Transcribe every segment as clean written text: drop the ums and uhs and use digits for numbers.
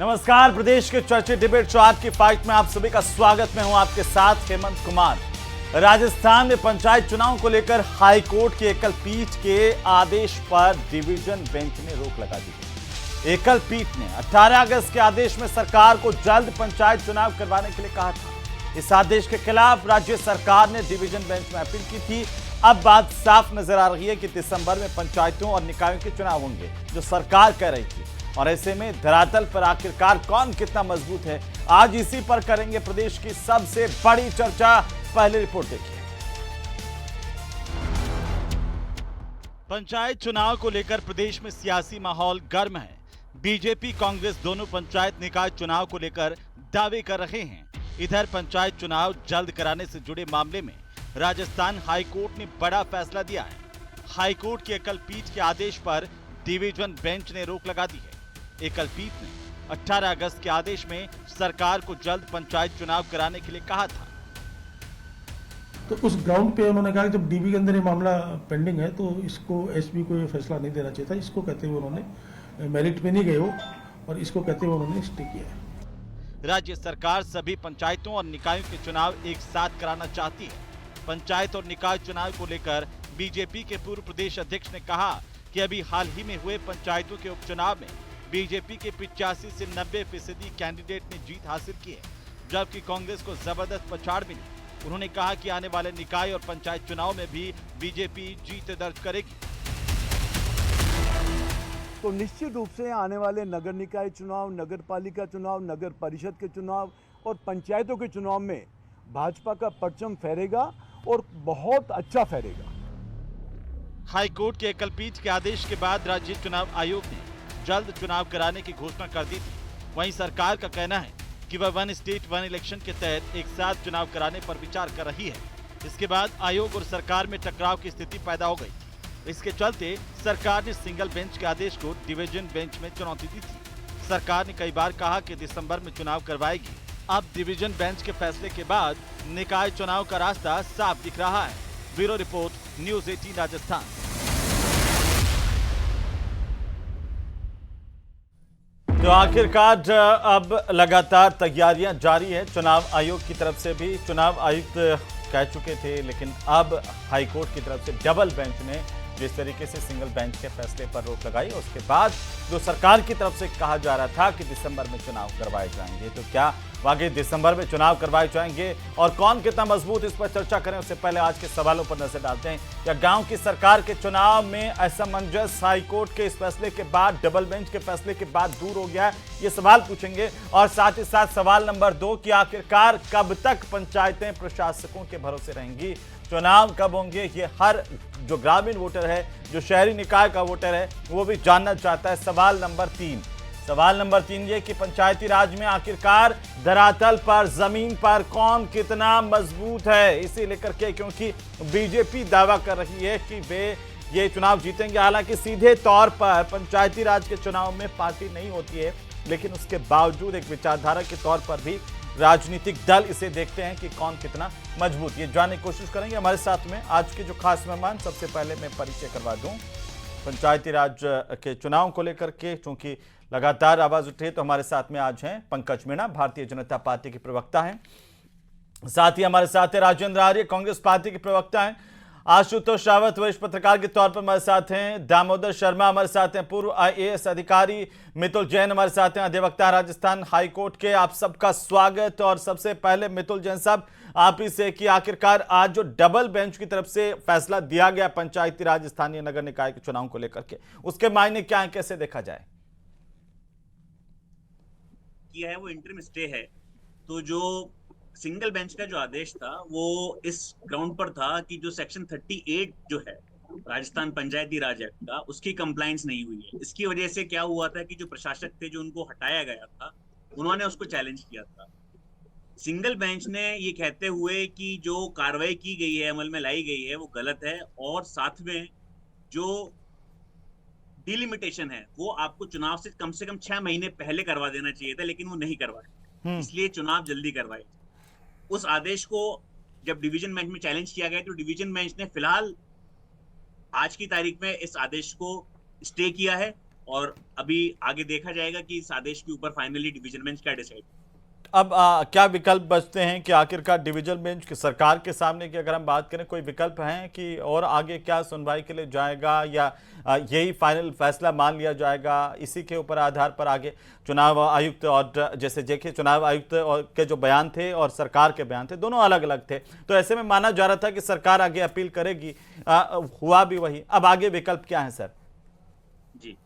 नमस्कार, प्रदेश के चर्चित डिबेट शो आज की फाइट में आप सभी का स्वागत। मैं हूं आपके साथ हेमंत कुमार। राजस्थान में पंचायत चुनाव को लेकर हाईकोर्ट की एकल पीठ के आदेश पर डिवीजन बेंच ने रोक लगा दी। एकल पीठ ने 18 अगस्त के आदेश में सरकार को जल्द पंचायत चुनाव करवाने के लिए कहा था। इस आदेश के खिलाफ राज्य सरकार ने डिवीजन बेंच में अपील की थी। अब बात साफ नजर आ रही है कि दिसंबर में पंचायतों और निकायों के चुनाव होंगे, जो सरकार कह रही थी। और ऐसे में धरातल पर आखिरकार कौन कितना मजबूत है, आज इसी पर करेंगे प्रदेश की सबसे बड़ी चर्चा। पहले रिपोर्ट देखिए। पंचायत चुनाव को लेकर प्रदेश में सियासी माहौल गर्म है। बीजेपी कांग्रेस दोनों पंचायत निकाय चुनाव को लेकर दावे कर रहे हैं। इधर पंचायत चुनाव जल्द कराने से जुड़े मामले में राजस्थान हाईकोर्ट ने बड़ा फैसला दिया है। हाईकोर्ट की एकल पीठ के आदेश पर डिवीजन बेंच ने रोक लगा दी है। एकल पीठ ने 18 अगस्त के आदेश में सरकार को जल्द पंचायत चुनाव कराने के लिए कहा था। तो उस ग्राउंड पे उन्होंने कहा कि जब डीबी के अंदर ये मामला पेंडिंग है तो इसको एसपी को ये फैसला नहीं देना चाहिए था। इसको कहते हुए उन्होंने मेरिट पे नहीं गए वो, और इसको कहते हुए उन्होंने स्टे किया है। राज्य सरकार सभी पंचायतों और निकायों के चुनाव एक साथ कराना चाहती है। पंचायत और निकाय चुनाव को लेकर बीजेपी के पूर्व प्रदेश अध्यक्ष ने कहा कि अभी हाल ही में हुए पंचायतों के उपचुनाव में बीजेपी के 85 से 90% कैंडिडेट ने जीत हासिल की है, जबकि कांग्रेस को जबरदस्त पछाड़ मिली। उन्होंने कहा कि आने वाले निकाय और पंचायत चुनाव में भी बीजेपी जीत दर्ज करेगी। तो निश्चित रूप से आने वाले नगर निकाय चुनाव, नगर पालिका चुनाव, नगर परिषद के चुनाव और पंचायतों के चुनाव में भाजपा का परचम फहरेगा और बहुत अच्छा फहरेगा। हाईकोर्ट के एकल पीठ के आदेश के बाद राज्य चुनाव आयोग ने जल्द चुनाव कराने की घोषणा कर दी थी। वहीं सरकार का कहना है कि वह वन स्टेट वन इलेक्शन के तहत एक साथ चुनाव कराने पर विचार कर रही है। इसके बाद आयोग और सरकार में टकराव की स्थिति पैदा हो गई। इसके चलते सरकार ने सिंगल बेंच के आदेश को डिवीजन बेंच में चुनौती दी थी। सरकार ने कई बार कहा कि दिसंबर में चुनाव करवाएगी। अब डिवीजन बेंच के फैसले के बाद निकाय चुनाव का रास्ता साफ दिख रहा है। Bureau report, news 18 Rajasthan. तो आखिरकार अब लगातार तैयारियां जारी है। चुनाव आयोग की तरफ से भी, चुनाव आयुक्त कह चुके थे, लेकिन अब हाईकोर्ट की तरफ से डबल बेंच ने जिस तरीके से सिंगल बेंच के फैसले पर रोक लगाई, उसके बाद जो सरकार की तरफ से कहा जा रहा था कि दिसंबर में चुनाव करवाए जाएंगे, तो क्या वाकई दिसंबर में चुनाव करवाए जाएंगे और कौन कितना मजबूत, इस पर चर्चा करें। उससे पहले आज के सवालों पर नजर डालते हैं। क्या गांव की सरकार के चुनाव में असमंजस हाईकोर्ट के इस फैसले के बाद, डबल बेंच के फैसले के बाद दूर हो गया है? ये सवाल पूछेंगे। और साथ ही साथ सवाल नंबर 2 कि आखिरकार कब तक पंचायतें प्रशासकों के भरोसे रहेंगी, चुनाव कब होंगे, ये हर जो ग्रामीण वोटर है, जो शहरी निकाय का वोटर है, वो भी जानना चाहता है। सवाल नंबर 3 ये कि पंचायती राज में आखिरकार धरातल पर, जमीन पर कौन कितना मजबूत है, इसे लेकर के, क्योंकि बीजेपी दावा कर रही है कि वे ये चुनाव जीतेंगे। हालांकि सीधे तौर पर पंचायती राज के चुनाव में पार्टी नहीं होती है, लेकिन उसके बावजूद एक विचारधारा के तौर पर भी राजनीतिक दल इसे देखते हैं कि कौन कितना मजबूत। ये जानने की कोशिश करेंगे। हमारे साथ में आज के जो खास मेहमान, सबसे पहले मैं परिचय करवा दूं पंचायती राज के चुनाव को लेकर के, क्योंकि लगातार आवाज उठी है, तो हमारे साथ में आज हैं पंकज मीणा, भारतीय जनता पार्टी के प्रवक्ता हैं। साथ ही हमारे साथ है राजेंद्र आर्य, कांग्रेस पार्टी के प्रवक्ता हैं। आशुतोष रावत, वरिष्ठ पत्रकार के तौर पर हमारे साथ हैं। दामोदर शर्मा हमारे साथ हैं, पूर्व IAS अधिकारी। मितुल जैन हमारे साथ हैं, अधिवक्ता राजस्थान हाईकोर्ट के। आप सबका स्वागत। और सबसे पहले मितुल जैन साहब, आप ही से कि आखिरकार आज जो डबल बेंच की तरफ से फैसला दिया गया पंचायती राज, स्थानीय नगर निकाय के चुनाव को लेकर के, उसके मायने क्या है, कैसे देखा जाए? किया है वो इंटरिम स्टे है। तो जो सिंगल बेंच का जो आदेश था वो इस ग्राउंड पर था कि जो सेक्शन 38 जो है राजस्थान पंचायती राज एक्ट का, उसकी कंप्लायंस नहीं हुई है। इसकी वजह से क्या हुआ था कि जो प्रशासक थे, जो उनको हटाया गया था, उन्होंने उसको चैलेंज किया था। सिंगल बेंच ने ये कहते हुए कि जो कार्रवाई की गई है, अमल में लाई गई है, वो गलत है, और साथ में जो डिलिमिटेशन है वो आपको चुनाव से कम 6 महीने पहले करवा देना चाहिए था, लेकिन वो नहीं करवाया, इसलिए चुनाव जल्दी करवाए। उस आदेश को जब डिवीजन बेंच में चैलेंज किया गया, तो डिवीजन बेंच ने फिलहाल आज की तारीख में इस आदेश को स्टे किया है और अभी आगे देखा जाएगा कि इस आदेश के ऊपर फाइनली डिवीजन बेंच क्या डिसाइड। अब क्या विकल्प बचते हैं कि आखिरकार डिवीजन बेंच की सरकार के सामने की अगर हम बात करें, कोई विकल्प हैं कि और आगे क्या सुनवाई के लिए जाएगा, या यही फाइनल फैसला मान लिया जाएगा, इसी के ऊपर आधार पर आगे चुनाव आयुक्त और जैसे देखिए चुनाव आयुक्त और के जो बयान थे और सरकार के बयान थे दोनों अलग अलग थे, तो ऐसे में माना जा रहा था कि सरकार आगे अपील करेगी, हुआ भी वही। अब आगे विकल्प क्या है सर? जी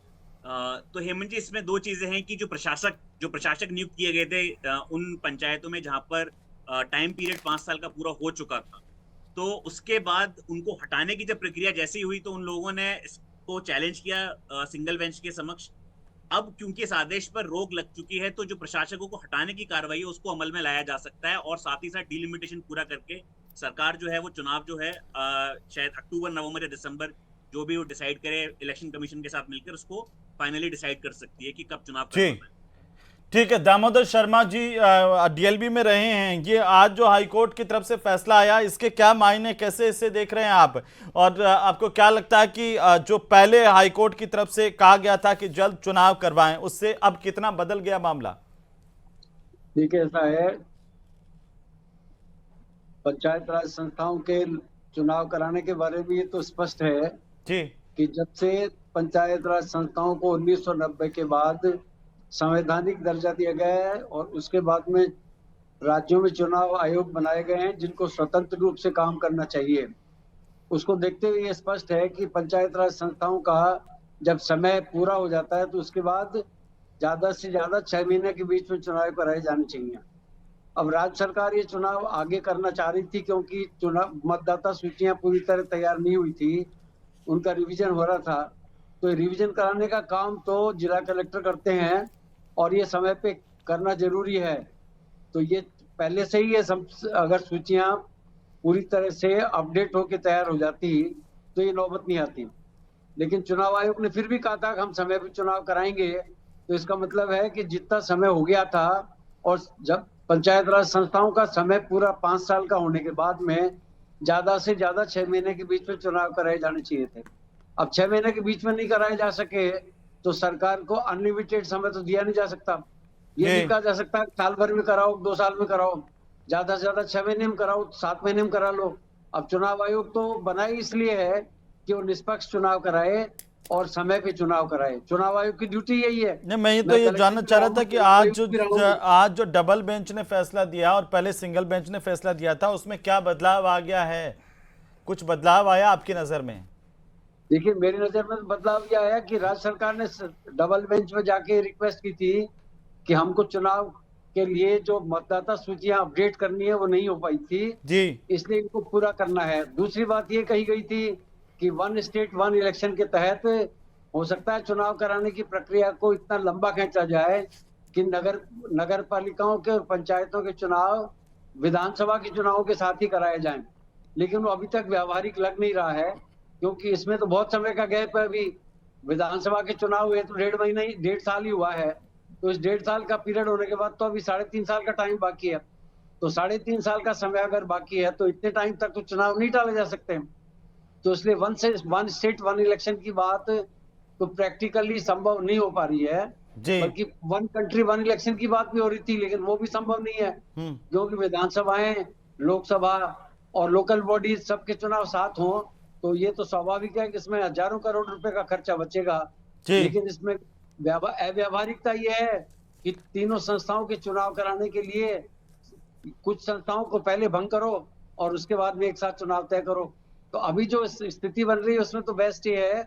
तो हेमंत जी, इसमें दो चीजें हैं कि जो प्रशासक नियुक्त किए गए थे उन पंचायतों में जहां पर टाइम पीरियड 5 साल का पूरा हो चुका था, तो उसके बाद उनको हटाने की जब प्रक्रिया जैसी हुई तो उन लोगों ने इसको चैलेंज किया सिंगल बेंच के समक्ष। अब क्योंकि इस आदेश पर रोक लग चुकी है, तो जो प्रशासकों को हटाने की कार्रवाई है उसको अमल में लाया जा सकता है, और साथ ही साथ डिलिमिटेशन पूरा करके सरकार जो है वो चुनाव जो है शायद अक्टूबर, नवंबर या दिसंबर जो भी वो डिसाइड करे इलेक्शन कमीशन के साथ मिलकर उसको फाइनली डिसाइड कर सकती है कि कब चुनाव जी करवाना है। ठीक है। दामोदर शर्मा जी डीएलबी में रहे हैं, ये आज जो हाईकोर्ट की तरफ से फैसला आया इसके क्या मायने, कैसे इसे देख रहे हैं आप, और आपको क्या लगता है कि जो पहले हाईकोर्ट की तरफ से कहा गया था कि जल्द चुनाव करवाएं, उससे अब कितना बदल गया मामला? देखिए, ऐसा है, पंचायत राज संस्थाओं के चुनाव कराने के बारे में ये तो स्पष्ट है जी कि जब से पंचायत राज संस्थाओं को 1990 के बाद संवैधानिक दर्जा दिया गया है और उसके बाद में राज्यों में चुनाव आयोग बनाए गए हैं जिनको स्वतंत्र रूप से काम करना चाहिए, उसको देखते हुए ये स्पष्ट है कि पंचायत राज संस्थाओं का जब समय पूरा हो जाता है तो उसके बाद ज्यादा से ज्यादा 6 महीने के बीच में चुनाव कराए जाने चाहिए। अब राज्य सरकार ये चुनाव आगे करना चाह रही थी क्योंकि चुनाव मतदाता सूचियां पूरी तरह तैयार नहीं हुई थी, उनका रिवीजन हो रहा था, तो रिवीजन कराने का काम तो जिला कलेक्टर करते हैं और ये समय पे करना जरूरी है। तो ये पहले से ही ये अगर सूचियां पूरी तरह से अपडेट होकर तैयार हो जाती तो ये नौबत नहीं आती, लेकिन चुनाव आयोग ने फिर भी कहा था कि हम समय पे चुनाव कराएंगे, तो इसका मतलब है कि जितना समय हो गया था, और जब पंचायत राज संस्थाओं का समय पूरा 5 साल का होने के बाद में ज्यादा से ज्यादा 6 महीने के बीच में चुनाव कराए जाने चाहिए थे। अब 6 महीने के बीच में नहीं कराए जा सके तो सरकार को अनलिमिटेड समय तो दिया नहीं जा सकता, ये नहीं कहा जा सकता साल भर में कराओ, 2 साल में कराओ, ज्यादा से ज्यादा 6 महीने में कराओ, 7 महीने में करा लो। अब चुनाव आयोग तो बना ही इसलिए है कि वो निष्पक्ष चुनाव कराए और समय पे चुनाव कराए, चुनाव आयोग की ड्यूटी यही है। नहीं, मैं ये जानना चाह रहा था कि आज जो डबल बेंच ने फैसला दिया और पहले सिंगल बेंच ने फैसला दिया था, उसमें क्या बदलाव आ गया है? कुछ बदलाव आया आपकी नजर में? देखिए, मेरी नजर में बदलाव यह आया कि राज्य सरकार ने डबल बेंच में जाके रिक्वेस्ट की थी कि हमको चुनाव के लिए जो मतदाता सूचियां अपडेट करनी है वो नहीं हो पाई थी जी, इसलिए इनको पूरा करना है। दूसरी बात ये कही गई थी कि 1 स्टेट 1 इलेक्शन के तहत हो सकता है चुनाव कराने की प्रक्रिया को इतना लंबा खींचा जाए कि नगर पालिकाओं के और पंचायतों के चुनाव विधानसभा के चुनावों के साथ ही कराए जाएं, लेकिन वो अभी तक व्यावहारिक लग नहीं रहा है क्योंकि इसमें तो बहुत समय का गैप है। अभी विधानसभा के चुनाव हुए तो 1.5 साल ही हुआ है, तो इस 1.5 साल का पीरियड होने के बाद तो अभी 3.5 साल का टाइम बाकी है, तो 3.5 साल का समय अगर बाकी है तो इतने टाइम तक तो चुनाव नहीं टाले जा सकते। तो इसलिए 1 स्टेट 1 इलेक्शन की बात तो प्रैक्टिकली संभव नहीं हो पा रही है, बल्कि 1 कंट्री 1 इलेक्शन की बात भी हो रही थी, लेकिन वो भी संभव नहीं है क्योंकि विधानसभाएं, लोकसभा और लोकल बॉडी सबके चुनाव साथ हों, तो ये तो स्वाभाविक है कि इसमें हजारों करोड़ रुपए का खर्चा बचेगा, लेकिन इसमें अव्यावहारिकता ये है कि तीनों संस्थाओं के चुनाव कराने के लिए कुछ संस्थाओं को पहले भंग करो और उसके बाद में एक साथ चुनाव तय करो। तो अभी जो स्थिति बन रही है उसमें तो बेस्ट ये है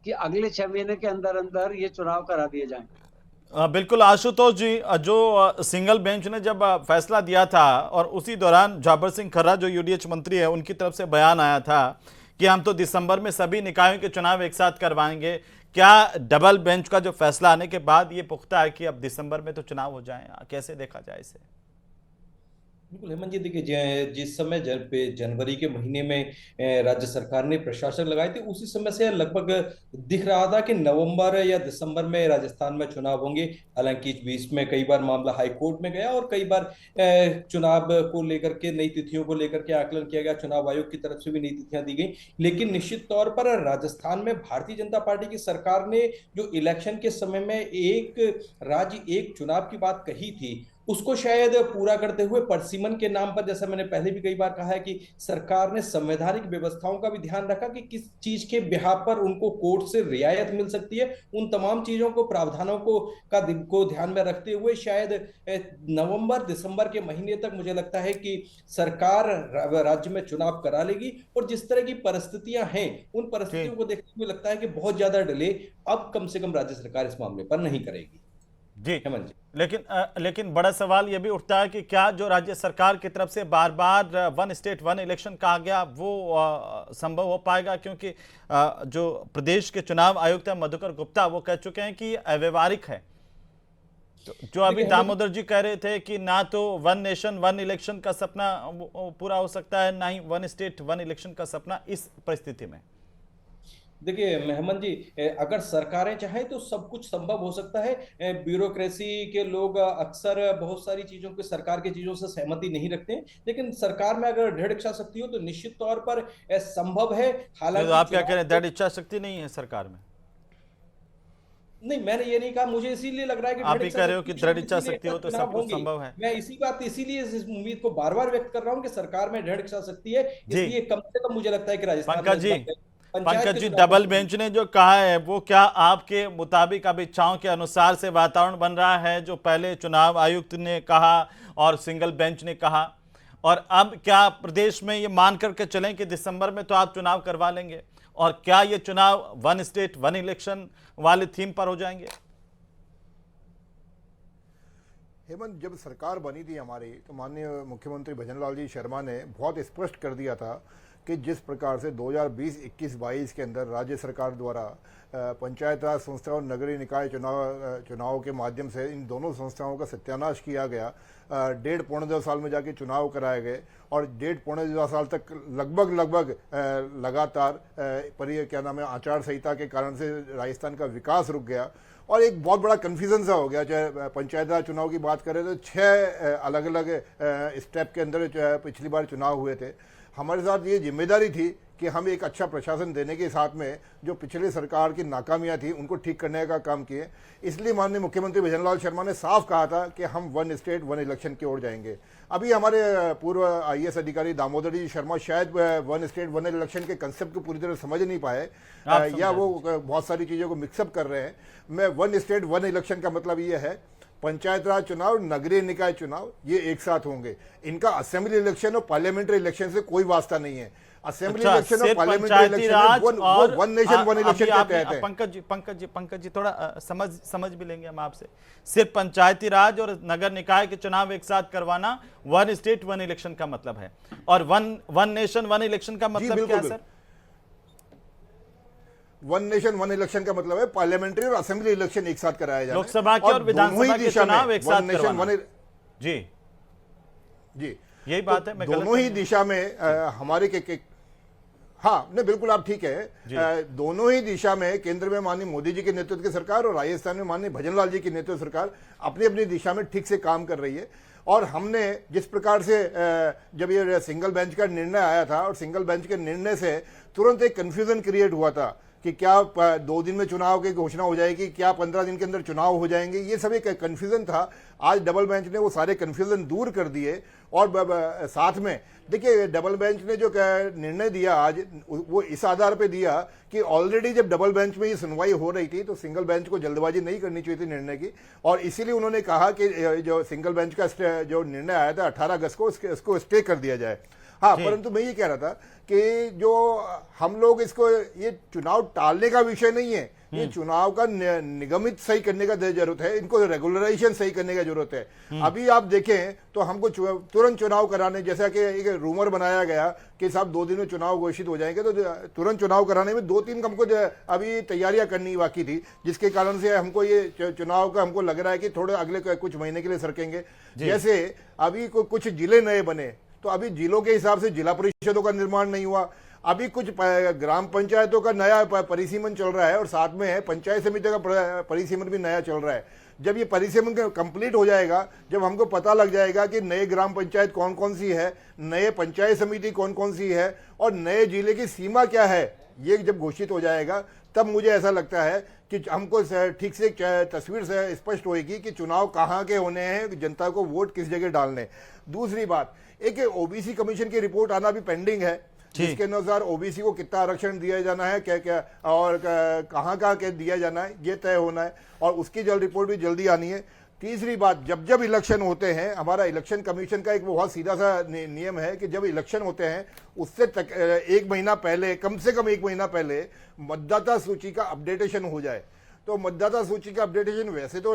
कि अगले 6 महीने के अंदर अंदर ये चुनाव करा दिए जाएं। बिल्कुल आशुतोष जी, जो सिंगल बेंच ने जब फैसला दिया था और उसी दौरान जाबर सिंह खर्रा जो यूडीएच मंत्री है उनकी तरफ से बयान आया था कि हम तो दिसंबर में सभी निकायों के चुनाव एक साथ करवाएंगे, क्या डबल बेंच का जो फैसला आने के बाद ये पुख्ता है कि अब दिसंबर में तो चुनाव हो जाए? कैसे देखा जाए इसे? बिल्कुल हेमंत जी, देखिए जिस समय जनवरी के महीने में राज्य सरकार ने प्रशासक लगाए थे, उसी समय से लगभग दिख रहा था कि नवंबर या दिसंबर में राजस्थान में चुनाव होंगे। हालांकि इस बीच में कई बार मामला हाई कोर्ट में गया और कई बार चुनाव को लेकर के नई तिथियों को लेकर के आकलन किया गया, चुनाव आयोग की तरफ से भी नई तिथियां दी गई। लेकिन निश्चित तौर पर राजस्थान में भारतीय जनता पार्टी की सरकार ने जो इलेक्शन के समय में एक राज्य एक चुनाव की बात कही थी, उसको शायद पूरा करते हुए परसिमन के नाम पर, जैसा मैंने पहले भी कई बार कहा है, कि सरकार ने संवैधानिक व्यवस्थाओं का भी ध्यान रखा कि किस चीज के बिहाफ पर उनको कोर्ट से रियायत मिल सकती है। उन तमाम चीजों को, प्रावधानों को ध्यान में रखते हुए शायद नवंबर दिसंबर के महीने तक मुझे लगता है कि सरकार राज्य में चुनाव करा लेगी। और जिस तरह की परिस्थितियां हैं, उन परिस्थितियों को देखते हुए लगता है कि बहुत ज्यादा डिले अब कम से कम राज्य सरकार इस मामले पर नहीं करेगी। जी हेमंत जी, लेकिन बड़ा सवाल यह भी उठता है कि क्या जो राज्य सरकार की तरफ से बार बार वन स्टेट वन इलेक्शन कहा गया वो संभव हो पाएगा, क्योंकि जो प्रदेश के चुनाव आयुक्त है मधुकर गुप्ता वो कह चुके हैं कि अव्यवहारिक है। तो जो अभी दामोदर जी कह रहे थे कि ना तो वन नेशन वन इलेक्शन का सपना पूरा हो सकता है, ना ही वन स्टेट वन इलेक्शन का सपना, इस परिस्थिति में देखिए मेहमन जी, अगर सरकारें चाहें तो सब कुछ संभव हो सकता है। ब्यूरोक्रेसी के लोग अक्सर बहुत सारी चीजों के, सरकार की चीजों से सहमति नहीं रखते हैं, लेकिन सरकार में अगर दृढ़ इच्छा शक्ति हो तो निश्चित तौर पर संभव है। तो हालांकि आप क्या कह रहे हैं, दृढ़ इच्छा शक्ति नहीं है सरकार में? नहीं, मैंने ये नहीं कहा, मुझे इसीलिए लग रहा है कि आप ही कह रहे हो कि दृढ़ इच्छा शक्ति हो तो सब कुछ संभव है। मैं इसीलिए इस उम्मीद को बार बार व्यक्त कर रहा हूं कि सरकार में दृढ़ इच्छा शक्ति है। इसलिए कम से कम मुझे लगता है कि राजस्थान पंकज जी, डबल बेंच ने जो कहा है वो क्या आपके मुताबिक अब इच्छाओं के अनुसार से वातावरण बन रहा है, जो पहले चुनाव आयुक्त ने कहा और सिंगल बेंच ने कहा, और अब क्या प्रदेश में ये मान करके चलें कि दिसंबर में तो आप चुनाव करवा लेंगे, और क्या ये चुनाव वन स्टेट वन इलेक्शन वाले थीम पर हो जाएंगे? हेमंत, जब सरकार बनी थी हमारी, तो माननीय मुख्यमंत्री भजनलाल जी शर्मा ने बहुत स्पष्ट कर दिया था कि जिस प्रकार से 2020-21-22 के अंदर राज्य सरकार द्वारा पंचायत राज संस्थाओं और नगरीय निकाय चुनाव के माध्यम से इन दोनों संस्थाओं का सत्यानाश किया गया, 1.5-2 साल में जाके चुनाव कराए गए, और 1.5-2 साल तक लगभग लगातार क्या नाम है, आचार संहिता के कारण से राजस्थान का विकास रुक गया और एक बहुत बड़ा कन्फ्यूजन सा हो गया। चाहे पंचायत राज चुनाव की बात करें तो 6 अलग अलग स्टेप के अंदर पिछली बार चुनाव हुए थे। हमारे साथ ये जिम्मेदारी थी कि हम एक अच्छा प्रशासन देने के साथ में जो पिछले सरकार की नाकामियां थी उनको ठीक करने का काम किए। इसलिए माननीय मुख्यमंत्री भजनलाल शर्मा ने साफ कहा था कि हम वन स्टेट वन इलेक्शन की ओर जाएंगे। अभी हमारे पूर्व IAS अधिकारी दामोदर जी शर्मा शायद वन स्टेट वन इलेक्शन के कंसेप्ट को पूरी तरह समझ नहीं पाए, या वो बहुत सारी चीज़ों को मिक्सअप कर रहे हैं। मैं वन स्टेट वन इलेक्शन का मतलब ये है, पंचायत राज चुनाव, नगरीय निकाय चुनाव ये एक साथ होंगे। इनका असेंबली इलेक्शन और पार्लियामेंट्री इलेक्शन से कोई वास्ता नहीं है। असेंबली इलेक्शन और parliamentary election one nation one election के तहत है। पंकज जी थोड़ा समझ भी लेंगे हम आपसे। सिर्फ पंचायती राज और नगर निकाय के चुनाव एक साथ करवाना वन स्टेट वन इलेक्शन का मतलब है, और वन नेशन वन इलेक्शन का मतलब क्या है sir? One nation one election का मतलब है पार्लियामेंट्री और असेंबली इलेक्शन एक साथ कराया जाए, लोकसभा के और विधानसभा के चुनाव एक साथ करवाना। जी यही बात है। मैं दोनों ही दिशा में हमारे हाँ नहीं, बिल्कुल आप ठीक है। दोनों ही दिशा में केंद्र में माननीय मोदी जी के नेतृत्व की सरकार और राजस्थान में माननीय भजनलाल जी की नेतृत्व सरकार अपनी अपनी दिशा में ठीक से काम कर रही है। और हमने जिस प्रकार से जब ये सिंगल बेंच का निर्णय आया था, और सिंगल बेंच के निर्णय से तुरंत एक कंफ्यूजन क्रिएट हुआ था कि क्या 2 दिन में चुनाव की घोषणा हो जाएगी, क्या 15 दिन के अंदर चुनाव हो जाएंगे, ये सब एक कन्फ्यूजन था। आज डबल बेंच ने वो सारे कन्फ्यूजन दूर कर दिए। और साथ में देखिए, डबल बेंच ने जो निर्णय दिया आज, वो इस आधार पे दिया कि ऑलरेडी जब डबल बेंच में ये सुनवाई हो रही थी तो सिंगल बेंच को जल्दबाजी नहीं करनी चाहिए थी निर्णय की, और इसीलिए उन्होंने कहा कि जो सिंगल बेंच का जो निर्णय आया था 18 अगस्त को, उसको स्टे कर दिया जाए। हाँ, परंतु मैं ये कह रहा था कि जो हम लोग इसको, ये चुनाव टालने का विषय नहीं है, ये चुनाव का निगमित सही करने का जरूरत है, इनको रेगुलराइजेशन सही करने का जरूरत है। अभी आप देखें तो हमको तुरंत चुनाव कराने, जैसा कि एक रूमर बनाया गया कि साहब 2 दिन में चुनाव घोषित हो जाएंगे, तो तुरंत चुनाव कराने में 2-3 हमको अभी तैयारियां करनी बाकी थी, जिसके कारण से हमको ये चुनाव का हमको लग रहा है कि थोड़े अगले कुछ महीने के लिए सरकेंगे। जैसे अभी कुछ जिले नए बने, तो अभी जिलों के हिसाब से जिला परिषदों का निर्माण नहीं हुआ, अभी कुछ ग्राम पंचायतों का नया परिसीमन चल रहा है, और साथ में है पंचायत समिति का परिसीमन भी नया चल रहा है। जब ये परिसीमन कंप्लीट हो जाएगा, जब हमको पता लग जाएगा कि नए ग्राम पंचायत कौन कौन सी है, नए पंचायत समिति कौन कौन सी है, और नए जिले की सीमा क्या है, ये जब घोषित हो जाएगा, तब मुझे ऐसा लगता है कि हमको ठीक से तस्वीर से स्पष्ट होगी कि चुनाव कहाँ के होने हैं, जनता को वोट किस जगह डालने। दूसरी बात, एक ओबीसी कमीशन की रिपोर्ट आना भी पेंडिंग है, जिसके अनुसार ओबीसी को कितना आरक्षण दिया जाना है, क्या क्या और कहाँ कहाँ दिया जाना है, ये तय होना है, और उसकी रिपोर्ट भी जल्दी आनी है। तीसरी बात, जब जब इलेक्शन होते हैं, हमारा इलेक्शन कमीशन का एक बहुत सीधा सा नियम है कि जब इलेक्शन होते हैं उससे 1 महीना पहले, कम से कम 1 महीना पहले मतदाता सूची का अपडेटेशन हो जाए। तो मतदाता सूची का अपडेटेशन वैसे तो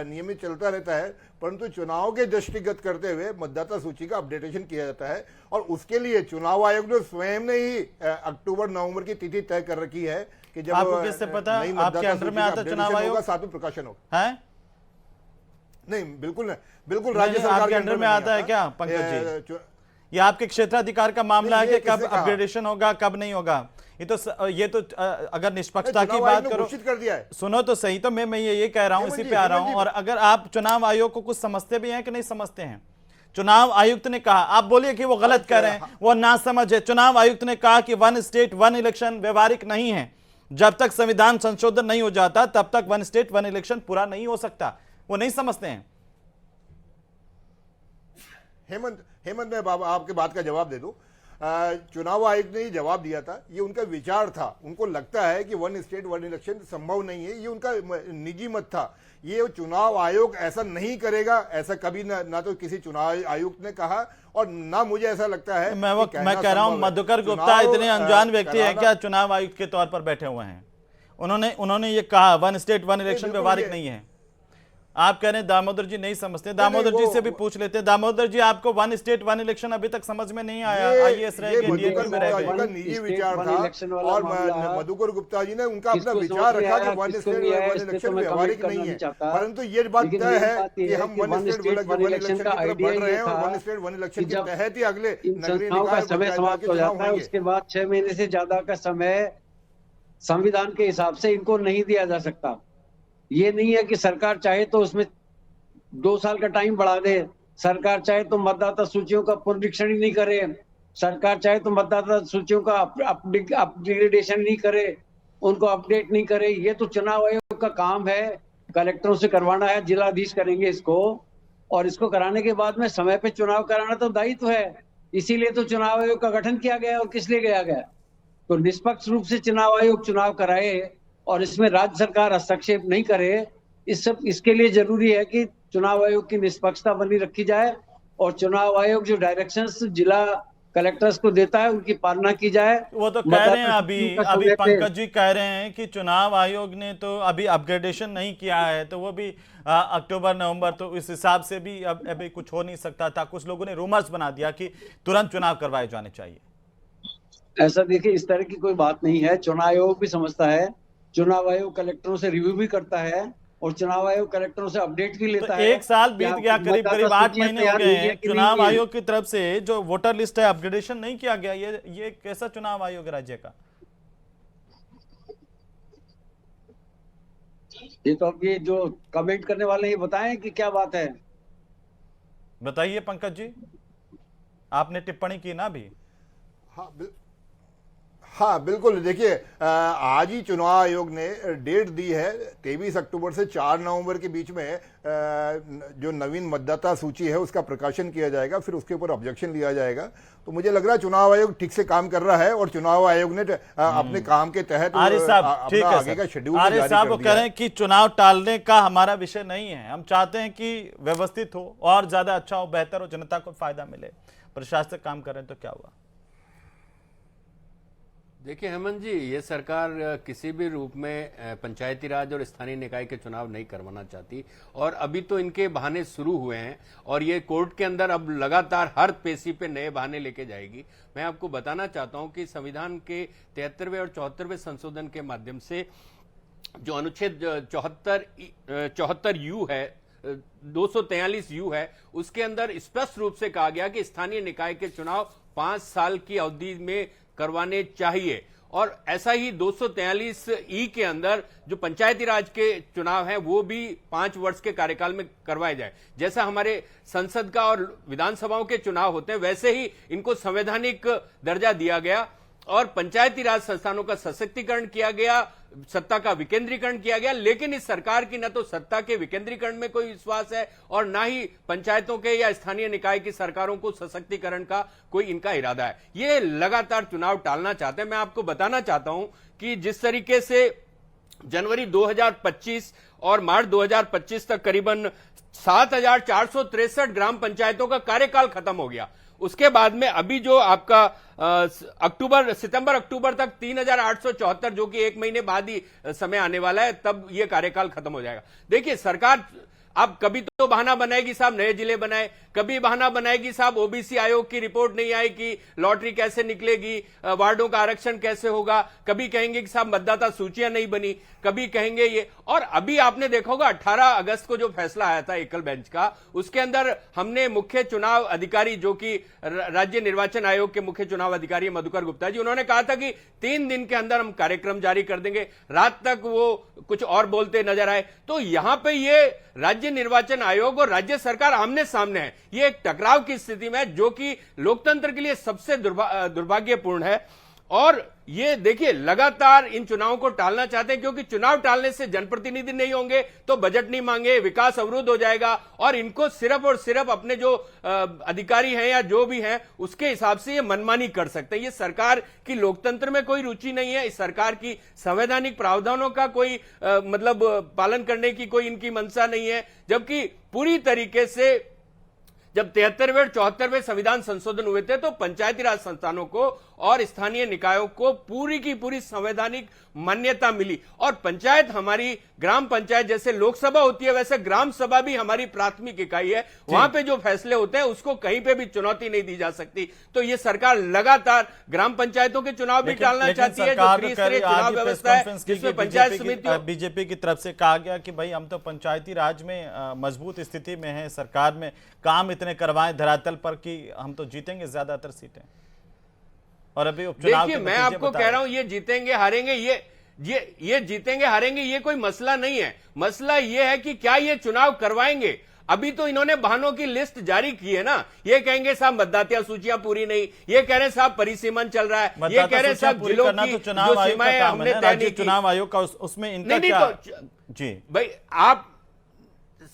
नियमित चलता रहता है, परंतु चुनाव के दृष्टिगत करते हुए मतदाता सूची का अपडेटेशन किया जाता है, और उसके लिए चुनाव आयोग ने स्वयं ने ही अक्टूबर-नवंबर की तिथि तय कर रखी है कि जब आपको किससे पता, आपके अंडर में आता चुनाव आयोग, साथ में प्रकाशन होगा। है नहीं, बिल्कुल नहीं, बिल्कुल राज्य सरकार के अंडर में आता है क्या पंकज जी? ये आपके क्षेत्राधिकार का मामला है कि कब अपग्रेडेशन होगा, कब नहीं होगा? ये तो अगर निष्पक्षता की बात करो, कर दिया है। सुनो तो सही, तो मैं ये कह रहा हूं, इसी पे आ रहा हूं। और अगर आप चुनाव आयोग को कुछ समझते भी हैं कि नहीं समझते हैं, चुनाव आयुक्त ने कहा, आप बोलिए कि वो गलत कह रहे हैं, वो नासमझ है। चुनाव आयुक्त ने कहा कि 1 स्टेट 1 इलेक्शन व्यवहारिक नहीं है, जब तक संविधान संशोधन नहीं हो जाता तब तक 1 स्टेट 1 इलेक्शन पूरा नहीं हो सकता। वो नहीं समझते हैं। हेमंत, मैं बाबा आपके बात का जवाब दे दूं। चुनाव आयोग ने ही जवाब दिया था, ये उनका विचार था। उनको लगता है कि 1 स्टेट 1 इलेक्शन संभव नहीं है, ये उनका निजी मत था। ये चुनाव आयोग ऐसा नहीं करेगा, ऐसा कभी ना तो किसी चुनाव आयुक्त ने कहा, और ना मुझे ऐसा लगता है। मैं कह रहा हूं, मधुकर गुप्ता इतने अनजान व्यक्ति हैं क्या चुनाव आयुक्त के तौर पर बैठे हुए हैं? उन्होंने ये कहा 1 स्टेट 1 इलेक्शन व्यवहारिक नहीं है। आप कह रहे हैं दामोदर जी नहीं समझते, दामोदर जी से भी पूछ लेते हैं। दामोदर जी, आपको 1 स्टेट 1 इलेक्शन अभी तक समझ में नहीं आया? आईएएस रह गए, डीएमके में रह गए। निजी विचार था, और मधुकर गुप्ता जी ने उनका अपना विचार रखा कि 1 स्टेट 1 इलेक्शन व्यवहारिक नहीं है, परंतु ये बात तय है कि हम 1 स्टेट 1 इलेक्शन की तरफ बढ़ रहे हैं, और 1 स्टेट 1 इलेक्शन के तहत ही अगले नगरीय निकाय समय समाप्त हो जाता है। उसके बाद 6 महीने से ज्यादा का समय संविधान के हिसाब से इनको नहीं दिया जा सकता। ये नहीं है कि सरकार चाहे तो उसमें 2 साल का टाइम बढ़ा दे, सरकार चाहे तो मतदाता सूचियों का पुनरीक्षण ही नहीं करे, सरकार चाहे तो मतदाता सूचियों का अपग्रेडेशन नहीं करे, उनको अपडेट नहीं करे। ये तो चुनाव आयोग का काम है, कलेक्टरों से करवाना है, जिलाधीश करेंगे इसको, और इसको कराने के बाद में समय पे चुनाव कराना तो दायित्व है। इसीलिए तो चुनाव आयोग का गठन किया गया और किस लिए किया गया। तो निष्पक्ष रूप से चुनाव आयोग चुनाव कराए और इसमें राज्य सरकार हस्तक्षेप नहीं करे, इसके लिए जरूरी है कि चुनाव आयोग की निष्पक्षता बनी रखी जाए, और चुनाव आयोग जो डायरेक्शंस जिला कलेक्टर्स को देता है उनकी पालना की जाए। वो तो कह रहे हैं अभी पंकज जी कह रहे हैं कि चुनाव आयोग ने तो अभी अपग्रेडेशन नहीं किया है, तो वो भी अक्टूबर नवंबर, तो इस हिसाब से भी अभी कुछ हो नहीं सकता था। कुछ लोगों ने रूमर्स बना दिया कि तुरंत चुनाव करवाए जाने चाहिए। ऐसा देखिए, इस तरह की कोई बात नहीं है। चुनाव आयोग भी समझता है, चुनाव आयोग कलेक्टरों से रिव्यू भी करता है, और चुनाव आयोग कलेक्टरों से अपडेट भी लेता है। 1 साल बीत गया, करीब 8 महीने हो गए हैं। चुनाव आयोग की तरफ से जो वोटर लिस्ट है अपग्रेडेशन नहीं किया गया। ये कैसा चुनाव आयोग राज्य का? ये तो अब ये जो कमेंट करने वाले ये बताएं कि क्या बात है। बताइए पंकज जी, आपने टिप्पणी की ना अभी। हाँ बिल्कुल, देखिए आज ही चुनाव आयोग ने डेट दी है 23 अक्टूबर से 4 नवंबर के बीच में जो नवीन मतदाता सूची है उसका प्रकाशन किया जाएगा, फिर उसके ऊपर ऑब्जेक्शन लिया जाएगा। तो मुझे लग रहा है चुनाव आयोग ठीक से काम कर रहा है, और चुनाव आयोग ने अपने काम के तहत अपना आगे का शेड्यूल जारी कर दिया। वो कह रहे हैं कि चुनाव टालने का हमारा विषय नहीं है, हम चाहते हैं कि व्यवस्थित हो और ज्यादा अच्छा हो, बेहतर हो, जनता को फायदा मिले। प्रशासक काम कर रहे हैं तो क्या हुआ? देखिए हेमंत जी, ये सरकार किसी भी रूप में पंचायती राज और स्थानीय निकाय के चुनाव नहीं करवाना चाहती, और अभी तो इनके बहाने शुरू हुए हैं और ये कोर्ट के अंदर अब लगातार हर पेशी पे नए बहाने लेके जाएगी। मैं आपको बताना चाहता हूं कि संविधान के 73वें और 74वें संशोधन के माध्यम से जो अनुच्छेद 74 यू है, 243 यू है, उसके अंदर स्पष्ट रूप से कहा गया कि स्थानीय निकाय के चुनाव 5 साल की अवधि में करवाने चाहिए। और ऐसा ही 243 ई के अंदर जो पंचायती राज के चुनाव हैं वो भी 5 वर्ष के कार्यकाल में करवाए जाए। जैसा हमारे संसद का और विधानसभाओं के चुनाव होते हैं वैसे ही इनको संवैधानिक दर्जा दिया गया और पंचायती राज संस्थानों का सशक्तिकरण किया गया, सत्ता का विकेंद्रीकरण किया गया। लेकिन इस सरकार की न तो सत्ता के विकेंद्रीकरण में कोई विश्वास है और ना ही पंचायतों के या स्थानीय निकाय की सरकारों को सशक्तिकरण का कोई इनका इरादा है। ये लगातार चुनाव टालना चाहते हैं। मैं आपको बताना चाहता हूं कि जिस तरीके से जनवरी 2025 और मार्च 2025 तक करीबन 7,463 ग्राम पंचायतों का कार्यकाल खत्म हो गया। उसके बाद में अभी जो आपका सितंबर अक्टूबर तक 3,874, जो कि 1 महीने बाद ही समय आने वाला है, तब ये कार्यकाल खत्म हो जाएगा। देखिए सरकार अब कभी तो बहाना बनाएगी साहब नए जिले बनाए, कभी बहाना बनाएगी साहब ओबीसी आयोग की रिपोर्ट नहीं आई कि लॉटरी कैसे निकलेगी, वार्डों का आरक्षण कैसे होगा, कभी कहेंगे कि साहब मतदाता सूचियां नहीं बनी, कभी कहेंगे ये। और अभी आपने देखा होगा 18 अगस्त को जो फैसला आया था एकल बेंच का, उसके अंदर हमने मुख्य चुनाव अधिकारी जो कि राज्य निर्वाचन आयोग के मुख्य चुनाव अधिकारी मधुकर गुप्ता जी, उन्होंने कहा था कि 3 दिन के अंदर हम कार्यक्रम जारी कर देंगे। रात तक वो कुछ और बोलते नजर आए। तो यहां पे ये राज्य निर्वाचन आयोग और राज्य सरकार आमने सामने है। ये एक टकराव की स्थिति में है जो कि लोकतंत्र के लिए सबसे दुर्भाग्यपूर्ण है। और ये देखिए लगातार इन चुनावों को टालना चाहते हैं, क्योंकि चुनाव टालने से जनप्रतिनिधि नहीं होंगे तो बजट नहीं मांगे, विकास अवरुद्ध हो जाएगा और इनको सिर्फ और सिर्फ अपने जो अधिकारी हैं या जो भी हैं उसके हिसाब से ये मनमानी कर सकते हैं। ये सरकार की लोकतंत्र में कोई रुचि नहीं है, इस सरकार की संवैधानिक प्रावधानों का कोई मतलब पालन करने की कोई इनकी मंशा नहीं है। जबकि पूरी तरीके से जब 73वें और 74वें संविधान संशोधन हुए थे तो पंचायती राज संस्थानों को और स्थानीय निकायों को पूरी की पूरी संवैधानिक मान्यता मिली। और पंचायत हमारी ग्राम पंचायत जैसे लोकसभा होती है वैसे ग्राम सभा भी हमारी प्राथमिक इकाई है। वहां पे जो फैसले होते हैं उसको कहीं पे भी चुनौती नहीं दी जा सकती। तो ये सरकार लगातार ग्राम पंचायतों के चुनाव भी टालना चाहती है। जो त्रिस्तरीय चुनाव व्यवस्था है जिसमें पंचायत समिति, बीजेपी की तरफ से कहा गया कि भाई हम तो पंचायती राज में मजबूत स्थिति में है, सरकार में काम इतने करवाएं धरातल पर कि हम तो जीतेंगे ज्यादातर सीटें। और अभी उपचुनाव देखिए मैं आपको कह रहा हूं ये जीतेंगे हारेंगे, ये जीतेंगे हारेंगे ये कोई मसला नहीं है। मसला ये है कि क्या ये चुनाव करवाएंगे। अभी तो इन्होंने बहानों की लिस्ट जारी की है ना। ये कहेंगे साहब मतदाता सूचियां पूरी नहीं, ये कह रहे साहब परिसीमन चल रहा है, ये कह रहे साहब जिलों की जो सीमाएं हमने तय नहीं की। चुनाव आयोग का उसमें इनका क्या जी भाई आप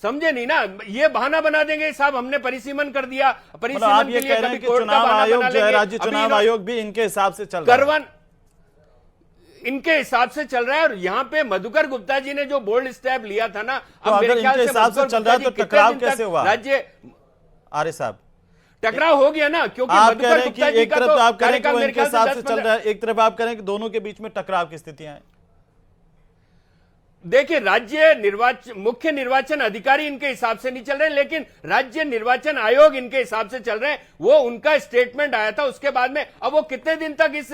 समझे नहीं ना। ये बहाना बना देंगे साहब हमने परिसीमन कर दिया, परिसीमन के लिए कभी कोर्ट का बहाना बना लेंगे। राज्य चुनाव आयोग भी इनके हिसाब से चल रहा है, इनके हिसाब से चल रहा है। और यहाँ पे मधुकर गुप्ता जी ने जो बोल्ड स्टेप लिया था ना, तो अब मेरे ख्याल से हिसाब से चल रहा है तो टकराव कैसे हुआ राज्य आर्य साहब? टकराव हो गया ना, क्योंकि आप कह मधुकर रहे हैं गुप्ता कि जी एक का तरफ तो आप कह रहे हैं कि वो मेरे इनके ख्याल से हिसाब से 10 चल रहा है, एक तरफ आप कह रहे हैं कि दोनों के बीच में टकराव की स्थितियां हैं। देखिए राज्य मुख्य निर्वाचन अधिकारी इनके हिसाब से नहीं चल रहे, लेकिन राज्य निर्वाचन आयोग इनके हिसाब से चल रहे हैं। वो उनका स्टेटमेंट आया था उसके बाद में, अब वो कितने दिन तक इस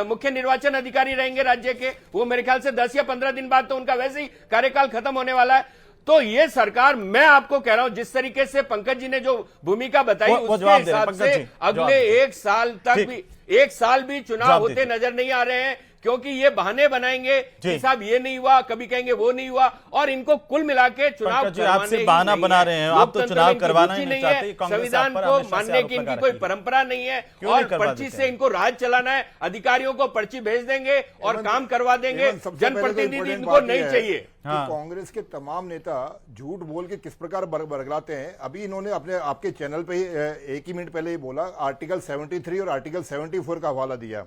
मुख्य निर्वाचन अधिकारी रहेंगे राज्य के? वो मेरे ख्याल से 10 या 15 दिन बाद तो उनका वैसे ही कार्यकाल खत्म होने वाला है। तो ये सरकार, मैं आपको कह रहा हूं जिस तरीके से पंकज जी ने जो भूमिका बताई उसके हिसाब से अगले 1 साल भी चुनाव होते नजर नहीं आ रहे हैं, क्योंकि ये बहाने बनाएंगे कि साहब ये नहीं हुआ, कभी कहेंगे वो नहीं हुआ, और इनको कुल मिला के चुनाव आपसे बहाना बना रहे हैं। आप तो चुनाव करवाना ही नहीं चाहते, संविधान को मानने की इनकी कोई परंपरा नहीं है और पर्ची से इनको राज चलाना है। अधिकारियों को पर्ची भेज देंगे और काम करवा देंगे, जनप्रतिनिधि इनको नहीं चाहिए। कांग्रेस के तमाम नेता झूठ बोल के किस प्रकार बरगलाते हैं। अभी इन्होंने आपके चैनल पे 1 ही मिनट पहले ही बोला, आर्टिकल 73 और आर्टिकल 74 का हवाला दिया।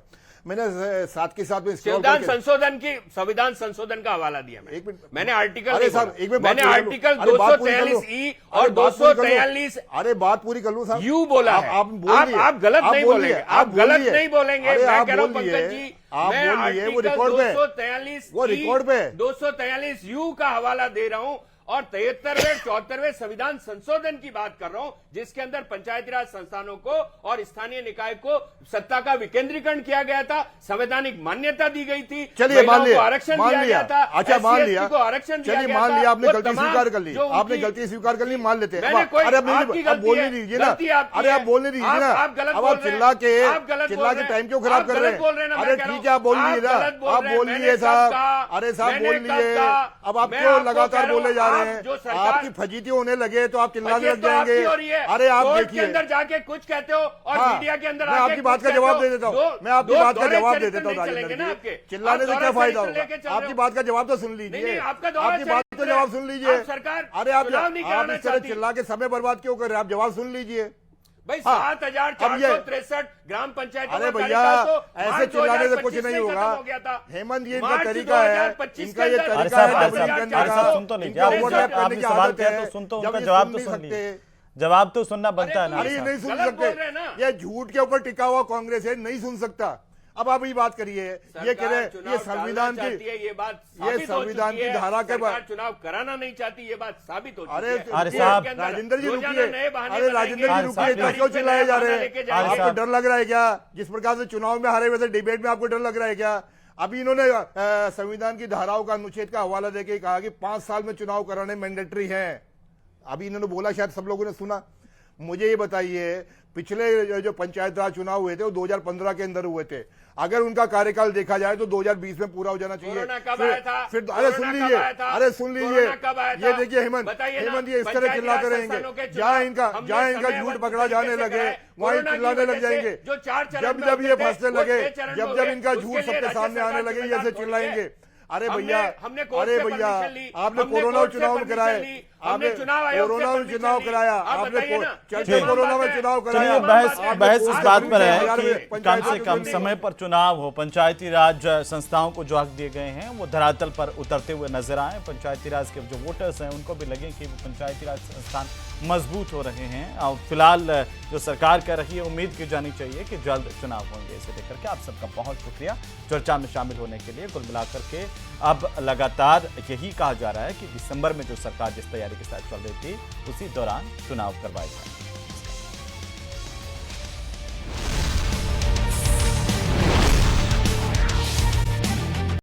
मैंने साथ के साथ में संविधान संशोधन का हवाला दिया एक मिनट, मैंने आर्टिकल अरे साहब एक मिनट, मैंने आर्टिकल 243 और 243 अरे बात पूरी कर लूं साहब। यू बोला है। आप बोलिए, आप गलत नहीं बोलेंगे, आप गलत नहीं बोलेंगे। अरे मैं आप कह रहा हूं बोलिए, पंकज जी, आप मैं बोलिए, वो आर्टिकल रिकॉर्ड पे, 243 वो रिकॉर्ड पे 243 यू का हवाला दे रहा हूं और 73वें 74वें संविधान संशोधन की बात कर रहा हूं, जिसके अंदर पंचायती राज संस्थानों को और स्थानीय निकाय को सत्ता का विकेंद्रीकरण किया गया था, संवैधानिक मान्यता दी गई थी, चलिए मान लिया, आरक्षण मान दिया लिया, गया था, अच्छा मान लिया, SC को आरक्षण दिया चलिए गया मान था, लिया, आपने वो गलती तमाम स्वीकार कर ली, जो आपने उनकी- गलती स्वीकार कर ली, मान लेते हैं। मैंने कोई अरे अब आपकी अब बोलने गलती है, दीजिए ना, गलती आपकी अरे आप है। बोलने दीजिए ना, आप गलत अब बोल आप रहे हैं, चिल्ला के आप गलत चिल्ला बोल के रहे टाइम क्यों हैं, खराब आप कर गलत रहे बोल रहे हैं हैं? ना, अरे मैं कह रहा ठीक है, आप बोल हूं, लीजिए आप ना, गलत बोल आप रहे हैं, बोल मैंने लीजिए कब साहब, कहा? अरे साहब मैंने बोल कब लीजिए, कहा? अब आप मैं क्यों आपको लगातार कह रहा बोले हूं, जा रहे आप हैं? जो सरकार- आपकी फजीती होने लगे तो आप चिल्लाने फजीयत लग तो आपकी जाएंगे। हो रही है। अरे आप कोर्ट के देखिए, अंदर जाके कुछ कहते हो और हाँ, मीडिया के अंदर मैं आके आपकी बात कुछ का कहते जवाब हो। दे देता हूँ, दो- मैं आपकी दो बात का दौरे जवाब दे चरित्र देता हूँ नहीं राजेंद्र चलेंगे ना जी, आपके। चिल्लाने आप से क्या दौरे फायदा चरित्र लेके होगा? चल रहे आपकी हो। बात का जवाब तो सुन नहीं, लीजिए, नहीं, आपका दौरा आपकी बात चरित्र का जवाब है। सुन लीजिए। आप सरकार अरे आप चुनाव नहीं आप कराना इस तरह चाहती। चिल्ला के समय बर्बाद क्यों कर रहे हैं? आप जवाब सुन लीजिए। भाई हाँ, 7,463 ग्राम पंचायतों अरे का भैया कार्यकाल तो ऐसे मार्च चिल्लाने से 2025 कुछ नहीं में होगा। खत्म हो गया था। हेमंत ये इनका मार्च तरीका है, 2025 इनका ये के अंदर- तरीका है, अरे डबल साहब, करने अरे का। साहब, सुन तो लीजिए, इनका आपने ओवरलैप करने आपने की सवाल आदत किया है, तो सुन तो जब उनका ये जवाब सुन तो नहीं सुन लीजिए, सकते। जवाब तो सुनना बनता है ना। अरे ये नहीं सुन गलत बोल रहे हैं सकते, ना। ये झूठ के ऊपर टिका हुआ कांग्रेस है, नहीं सुन सकता। अब आप ये बात करिए, ये कह रहे हैं ये संविधान की, ये बात ये संविधान की धारा के बाद चुनाव कराना नहीं चाहती, ये बात साबित हो चुकी अरे है। अरे रुकिए, साहब, राजेंद्र जी रोजाना रुकिए, नए बहाने अरे बनाएंगे। राजेंद्र जी अरे रुकिए, साहब, इतना क्यों चिल्लाए जा रहे लेके हैं? जाएंगे। आपको डर लग रहा है क्या? जिस प्रकार से चुनाव में हारे वैसे डिबेट में आपको डर लग रहा है क्या? अभी इन्होंने संविधान की धाराओं का अनुच्छेद का हवाला देके कहा कि 5 साल में चुनाव कराने मैंडेटरी है। अभी इन्होंने बोला, शायद सब लोगों ने सुना। मुझे ये बताइए, पिछले जो पंचायत राज चुनाव हुए थे वो 2015 के अंदर हुए थे। अगर उनका कार्यकाल देखा जाए तो 2020 में पूरा हो जाना चाहिए। कोरोना कब आया था? फिर अरे सुन लीजिए, अरे सुन लीजिए, कोरोना कब आया था? ये देखिए हेमंत, बताइए ना, हेमंत ये इस तरह पंचायती चिल्लाते राज रहेंगे, संस्थानों के जहाँ चुनाव जहाँ हमने इनका समयबद्ध झूठ पकड़ा जाने तरीके से लगे कराए। वहीं कोरोना की चिल्लाने लग वजह से जाएंगे। जो 4 चरण जब में जब ये होते थे, फंसने वो लगे, 6 चरण में जब हो जब गए। इनका उसके झूठ लिए सबके राज्य सामने आने सरकार लगे, जिम्मेदार ऐसे थोड़ी चिल्लाएंगे। है। अरे हमने- भैया, हमने कोर्ट अरे से भैया, परमिशन ली, आपने हमने कोरोना कोर्ट से चुनाव परमिशन कराए, ली, आपने हमने चुनाव आयोग से कोरोना में परमिशन चुनाव ली। कराया, आप आपने बताइए ना, चलते ये तमाम कोरोना में बातें- चुनाव चलिए कराया। बहस इस बात पर है कि कम से पंचायती कम समय पर चुनाव हो, पंचायती राज संस्थाओं को जो हक दिए गए हैं वो धरातल पर उतरते हुए नजर आए। पंचायती राज के जो वोटर्स हैं उनको भी लगे कि वो पंचायती राज संस्थान मजबूत हो रहे हैं। और फिलहाल जो सरकार कर रही है, उम्मीद की जानी चाहिए कि जल्द चुनाव होंगे। इसे लेकर के आप सबका बहुत शुक्रिया चर्चा में शामिल होने के लिए। कुल मिलाकर के अब लगातार यही कहा जा रहा है कि दिसंबर में जो सरकार जिस तैयारी के साथ चल रही थी उसी दौरान चुनाव करवाए जाए।